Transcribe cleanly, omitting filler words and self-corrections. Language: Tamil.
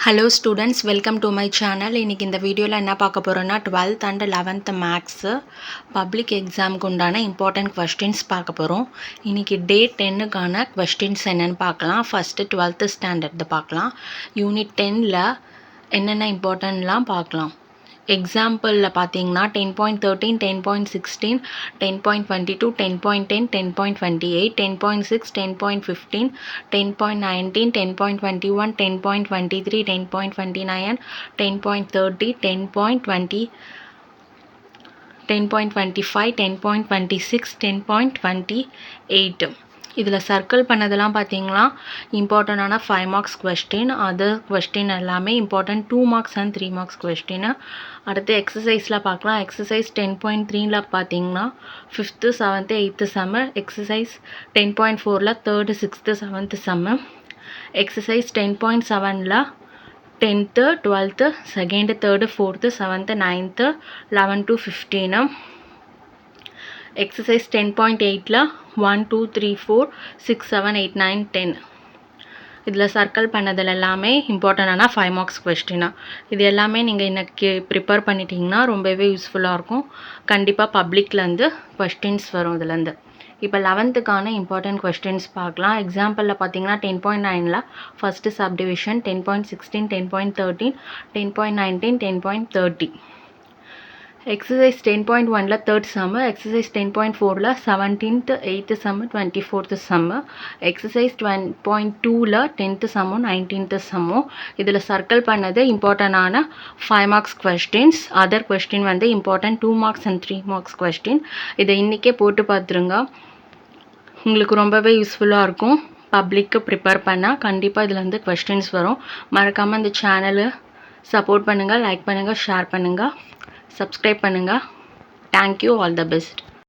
Hello students, welcome to my channel. இன்னைக்கு இந்த வீடியோவில் என்ன பார்க்க போகிறோன்னா 12th and 11th maths public எக்ஸாமுக்கு உண்டான இம்பார்ட்டன்ட் கொஸ்டின்ஸ் பார்க்க போகிறோம். இன்றைக்கி டே 10க்கான கொஸ்டின்ஸ் என்னென்னு பார்க்கலாம். ஃபஸ்ட்டு 12th ஸ்டாண்டர்டு பார்க்கலாம். யூனிட் 10ல் என்னென்ன இம்பார்ட்டன்ட்லாம் பார்க்கலாம். எக்ஸாம்பிளில் பார்த்தீங்கன்னா 10.13, 10.16, 10.22, 10.10, 10.28, 10.6, 10.15, 10.19, 10.21, 10.23, 10.29, 10.30, 10.20, 10.25, 10.26, 10.28. இதில் சர்க்கிள் பண்ணதெல்லாம் பார்த்தீங்கன்னா இம்பார்ட்டண்டான 5 மார்க்ஸ் கொஸ்டின். அதர் கொஸ்டின் எல்லாமே important 2 marks and 3 marks question. அடுத்து எக்ஸசைஸில் பார்க்கலாம். எக்ஸசைஸ் 10.3ல் பார்த்தீங்கன்னா 5th, 7th, 8th செம்மு. எக்ஸசைஸ் 10.4ல் 3rd, 6th, 7th செம்மு. எக்ஸசைஸ் 10.7ல் 10th, 12th, 2nd, 3rd, 4th, 7th, 9th, 11 to 15. Exercise 10.8ல் 1, 2, 3, 4, 6, 7, 8, 9, 10. இதில் சர்க்கிள் பண்ணதில் எல்லாமே இம்பார்ட்டண்டான 5 மார்க்ஸ் கொஸ்டினா. இது எல்லாமே நீங்கள் இன்றைக்கி ப்ரிப்பேர் பண்ணிட்டீங்கன்னா ரொம்பவே யூஸ்ஃபுல்லாக இருக்கும். கண்டிப்பாக பப்ளிக்லேருந்து கொஸ்டின்ஸ் வரும் இதுலேருந்து. இப்போ 11க்கான இம்பார்ட்டன்ட் கொஸ்டின்ஸ் பார்க்கலாம். எக்ஸாம்பிளில் பார்த்தீங்கன்னா 10.9ல் ஃபஸ்ட்டு சப்டிவிஷன், 10.16, 10.13, 10.19, 10.30. எக்ஸசைஸ் 10.1ல் 3rd சம்மு. எக்ஸசைஸ் 10.4ல் 17th, 8th sum, 24th sum. Exercise 10.2ல் 10th சம்மு, 19th சம்மு. இதில் சர்க்கிள் பண்ணது இம்பார்ட்டண்டான 5 மார்க்ஸ் கொஸ்டின்ஸ். அதர் கொஸ்டின் வந்து important 2 marks and 3 marks question. இதை இன்றைக்கே போட்டு பார்த்துருங்க, உங்களுக்கு ரொம்பவே யூஸ்ஃபுல்லாக இருக்கும். பப்ளிக்கு ப்ரிப்பேர் பண்ணால் கண்டிப்பாக இதில் வந்து கொஸ்டின்ஸ் வரும். மறக்காமல் இந்த சேனலை சப்போர்ட் பண்ணுங்கள், லைக் பண்ணுங்கள், ஷேர் பண்ணுங்கள், சப்ஸ்கிரைப் பண்ணுங்கள். Thank you, all the best.